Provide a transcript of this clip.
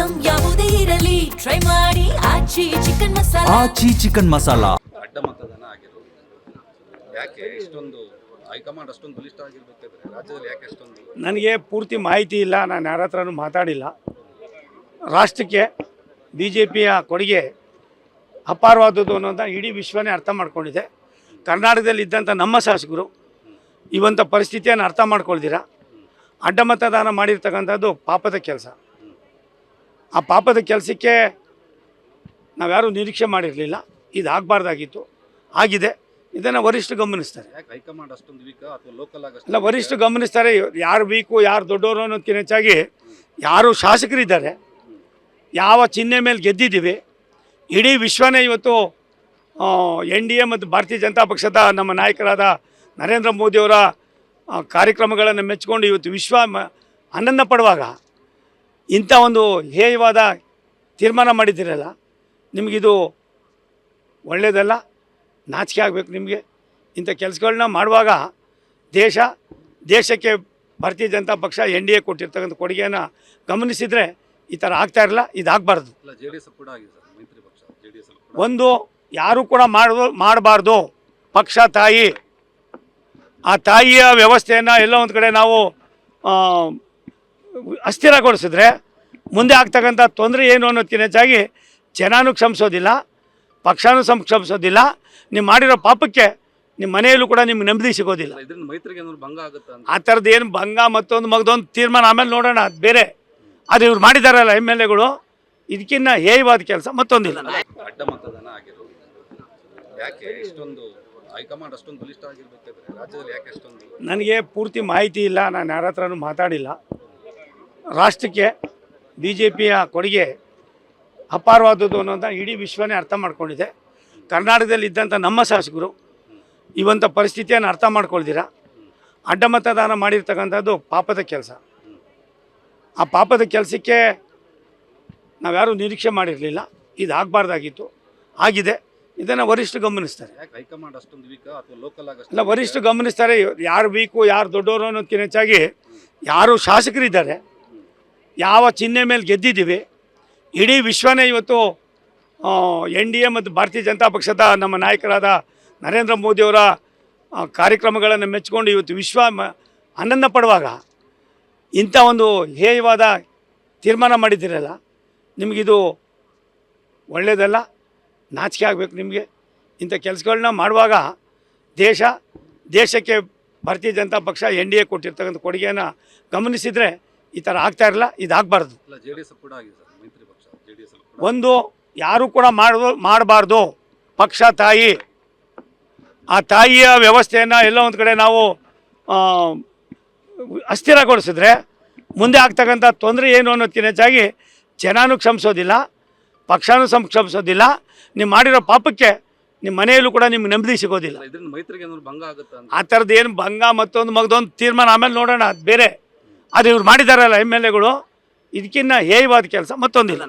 Item ಯಾವುದೇ ಇರಲಿ try ಮಾಡಿ ಆಚಿ ಚಿಕನ್ ಮಸಾಲಾ. ಆಚಿ ಚಿಕನ್ ಮಸಾಲಾ. ಅಡ್ಡ ಮತದಾನ ಆಗಿರೋದು ಯಾಕೆ ಇಷ್ಟೊಂದು ಹೈಕಮಾಂಡ್ ಅಷ್ಟೊಂದು ಬಲಿಷ್ಠ ಆಗಿರ್ಬೇಕಾದ್ರೆ ರಾಜ್ಯದಲ್ಲಿ ಯಾಕೆ ಅಷ್ಟೊಂದು? ನನಗೆ ಪೂರ್ತಿ ಮಾಹಿತಿ ಇಲ್ಲ, ನಾನು ಯಾರ ಹತ್ರನೂ ಮಾತಾಡಿಲ್ಲ. ರಾಷ್ಟ್ರಕ್ಕೆ ಬಿ ಜೆ ಪಿಯ ಕೊಡುಗೆ ಅಪಾರವಾದದ್ದು ಅನ್ನೋದನ್ನ ಇಡೀ ವಿಶ್ವನೇ ಅರ್ಥ ಮಾಡ್ಕೊಂಡಿದೆ. ಕರ್ನಾಟಕದಲ್ಲಿ ಇದ್ದಂಥ ನಮ್ಮ ಶಾಸಕರು ಇವಂಥ ಪರಿಸ್ಥಿತಿಯನ್ನು ಅರ್ಥ ಮಾಡ್ಕೊಳ್ದಿರ ಅಡ್ಡ ಮತದಾನ ಮಾಡಿರ್ತಕ್ಕಂಥದ್ದು ಪಾಪದ ಕೆಲಸ. ಆ ಪಾಪದ ಕೆಲಸಕ್ಕೆ ನಾವ್ಯಾರೂ ನಿರೀಕ್ಷೆ ಮಾಡಿರಲಿಲ್ಲ. ಇದು ಆಗಬಾರ್ದಾಗಿತ್ತು, ಆಗಿದೆ. ಇದನ್ನು ವರಿಷ್ಠರು ಗಮನಿಸ್ತಾರೆ. ಹೈಕಮಾಂಡ್ ಅಷ್ಟೊಂದು ವೀಕ್ ಅಥವಾ ಲೋಕಲ್ ಆಗಿ ಅಲ್ಲ, ವರಿಷ್ಠರು ಗಮನಿಸ್ತಾರೆ. ಯಾರು ವೀಕು ಯಾರು ದೊಡ್ಡವರು ಅನ್ನೋದಕ್ಕಿಂತ ಹೆಚ್ಚಾಗಿ ಯಾರು ಶಾಸಕರಿದ್ದಾರೆ, ಯಾವ ಚಿಹ್ನೆ ಮೇಲೆ ಗೆದ್ದಿದ್ದೀವಿ, ಇಡೀ ವಿಶ್ವನೇ ಇವತ್ತು NDA ಮತ್ತು ಭಾರತೀಯ ಜನತಾ ಪಕ್ಷದ ನಮ್ಮ ನಾಯಕರಾದ ನರೇಂದ್ರ ಮೋದಿಯವರ ಕಾರ್ಯಕ್ರಮಗಳನ್ನು ಮೆಚ್ಚಿಕೊಂಡು ಇವತ್ತು ವಿಶ್ವ ಆನಂದ ಪಡುವಾಗ ಇಂಥ ಒಂದು ಹೇಯವಾದ ತೀರ್ಮಾನ ಮಾಡಿದ್ದೀರಲ್ಲ, ನಿಮಗಿದು ಒಳ್ಳೆಯದಲ್ಲ, ನಾಚಿಕೆ ಆಗಬೇಕು ನಿಮಗೆ. ಇಂಥ ಕೆಲಸಗಳನ್ನ ಮಾಡುವಾಗ ದೇಶಕ್ಕೆ ಭಾರತೀಯ ಜನತಾ ಪಕ್ಷ NDA ಕೊಟ್ಟಿರ್ತಕ್ಕಂಥ ಕೊಡುಗೆಯನ್ನು ಗಮನಿಸಿದರೆ ಈ ಥರ ಆಗ್ತಾ ಇರಲ್ಲ, ಇದಾಗಬಾರ್ದು. ಒಂದು ಯಾರು ಕೂಡ ಮಾಡಬಾರ್ದು. ಪಕ್ಷ ತಾಯಿ, ಆ ತಾಯಿಯ ವ್ಯವಸ್ಥೆಯನ್ನು ಎಲ್ಲ ಒಂದು ಕಡೆ ನಾವು ಅಸ್ಥಿರಗೊಳಿಸಿದ್ರೆ ಮುಂದೆ ಆಗ್ತಕ್ಕಂಥ ತೊಂದರೆ ಏನು ಅನ್ನೋದಕ್ಕಿಂತ ಹೆಚ್ಚಾಗಿ ಜನನೂ ಕ್ಷಮಿಸೋದಿಲ್ಲ, ಪಕ್ಷನೂ ಕ್ಷಮಿಸೋದಿಲ್ಲ. ನೀವು ಮಾಡಿರೋ ಪಾಪಕ್ಕೆ ನಿಮ್ಮ ಮನೆಯಲ್ಲೂ ಕೂಡ ನಿಮ್ಗೆ ನೆಮ್ಮದಿ ಸಿಗೋದಿಲ್ಲ. ಆ ಥರದ್ದು ಏನು ಭಂಗ ಮತ್ತೊಂದು ತೀರ್ಮಾನ ಆಮೇಲೆ ನೋಡೋಣ, ಅದು ಬೇರೆ. ಅದು ಇವ್ರು ಮಾಡಿದಾರಲ್ಲ MLAಗಳು, ಇದಕ್ಕಿನ್ನ ಹೇಯವಾದ ಕೆಲಸ ಮತ್ತೊಂದಿಲ್ಲ. ಅಡ್ಡ ಮತದಾನ ಆಗಿರೋದು ಯಾಕೆ ಇಷ್ಟೊಂದು ಹೈಕಮಾಂಡ್ ಅಷ್ಟೊಂದು ಬಲಿಷ್ಠ ಆಗಿರ್ಬೇಕಾದ್ರೆ ರಾಜ್ಯದಲ್ಲಿ ಯಾಕೆ ಅಷ್ಟೊಂದು? ನನಗೆ ಪೂರ್ತಿ ಮಾಹಿತಿ ಇಲ್ಲ, ನಾನು ಯಾರ ಹತ್ರನೂ ಮಾತಾಡಿಲ್ಲ. ರಾಷ್ಟ್ರಕ್ಕೆ ಬಿ ಜೆ ಪಿಯ ಕೊಡುಗೆ ಅಪಾರವಾದದ್ದು ಅನ್ನೋದನ್ನ ಇಡೀ ವಿಶ್ವನೇ ಅರ್ಥ ಮಾಡ್ಕೊಂಡಿದೆ. ಕರ್ನಾಟಕದಲ್ಲಿ ಇದ್ದಂಥ ನಮ್ಮ ಶಾಸಕರು ಇವಂಥ ಪರಿಸ್ಥಿತಿಯನ್ನು ಅರ್ಥ ಮಾಡ್ಕೊಳ್ದಿರ ಅಡ್ಡ ಮತದಾನ ಮಾಡಿರ್ತಕ್ಕಂಥದ್ದು ಪಾಪದ ಕೆಲಸ. ಆ ಪಾಪದ ಕೆಲಸಕ್ಕೆ ನಾವ್ಯಾರೂ ನಿರೀಕ್ಷೆ ಮಾಡಿರಲಿಲ್ಲ. ಇದು ಆಗಬಾರ್ದಾಗಿತ್ತು, ಆಗಿದೆ. ಇದನ್ನು ವರಿಷ್ಠರು ಗಮನಿಸ್ತಾರೆ. ಹೈಕಮಾಂಡ್ ಅಷ್ಟೊಂದು ವೀಕ್ ಅಥವಾ ಲೋಕಲ್ ಆಗಿ ಅಲ್ಲ, ವರಿಷ್ಠರು ಗಮನಿಸ್ತಾರೆ. ಯಾರು ವೀಕು ಯಾರು ದೊಡ್ಡವರು ಅನ್ನೋದಕ್ಕಿಂತ ಹೆಚ್ಚಾಗಿ ಯಾರು ಶಾಸಕರಿದ್ದಾರೆ, ಯಾವ ಚಿಹ್ನೆ ಮೇಲೆ ಗೆದ್ದಿದ್ದೀವಿ, ಇಡೀ ವಿಶ್ವನೇ ಇವತ್ತು NDA ಮತ್ತು ಭಾರತೀಯ ಜನತಾ ಪಕ್ಷದ ನಮ್ಮ ನಾಯಕರಾದ ನರೇಂದ್ರ ಮೋದಿಯವರ ಕಾರ್ಯಕ್ರಮಗಳನ್ನು ಮೆಚ್ಚಿಕೊಂಡು ಇವತ್ತು ವಿಶ್ವ ಆನಂದ ಪಡುವಾಗ ಇಂಥ ಒಂದು ಹೇಯವಾದ ತೀರ್ಮಾನ ಮಾಡಿದ್ದೀರಲ್ಲ, ನಿಮಗಿದು ಒಳ್ಳೆಯದಲ್ಲ, ನಾಚಿಕೆ ಆಗಬೇಕು ನಿಮಗೆ. ಇಂಥ ಕೆಲಸಗಳನ್ನ ಮಾಡುವಾಗ ದೇಶಕ್ಕೆ ಭಾರತೀಯ ಜನತಾ ಪಕ್ಷ NDA ಕೊಟ್ಟಿರ್ತಕ್ಕಂಥ ಕೊಡುಗೆಯನ್ನು ಗಮನಿಸಿದರೆ ಈ ಥರ ಆಗ್ತಾ ಇರಲ್ಲ, ಇದಾಗಬಾರ್ದು. ಒಂದು ಯಾರು ಕೂಡ ಮಾಡಬಾರ್ದು. ಪಕ್ಷ ತಾಯಿ, ಆ ತಾಯಿಯ ವ್ಯವಸ್ಥೆಯನ್ನು ಎಲ್ಲ ಒಂದು ಕಡೆ ನಾವು ಅಸ್ಥಿರಗೊಳಿಸಿದ್ರೆ ಮುಂದೆ ಆಗ್ತಕ್ಕಂಥ ತೊಂದರೆ ಏನು ಅನ್ನೋದಕ್ಕಿಂತ ಹೆಚ್ಚಾಗಿ ಜನನೂ ಕ್ಷಮಿಸೋದಿಲ್ಲ, ಪಕ್ಷನೂ ಕ್ಷಮಿಸೋದಿಲ್ಲ. ನೀವು ಮಾಡಿರೋ ಪಾಪಕ್ಕೆ ನಿಮ್ಮ ಮನೆಯಲ್ಲೂ ಕೂಡ ನಿಮ್ಗೆ ನೆಮ್ಮದಿ ಸಿಗೋದಿಲ್ಲ. ಆ ಥರದ್ದು ಏನು ಭಂಗ ಮತ್ತೊಂದು ತೀರ್ಮಾನ ಆಮೇಲೆ ನೋಡೋಣ, ಅದು ಬೇರೆ. ಅದು ಇವ್ರು ಮಾಡಿದಾರಲ್ಲ MLAಗಳು, ಇದಕ್ಕಿನ್ನ ಹೇಯವಾದ ಕೆಲಸ ಮತ್ತೊಂದಿಲ್ಲ.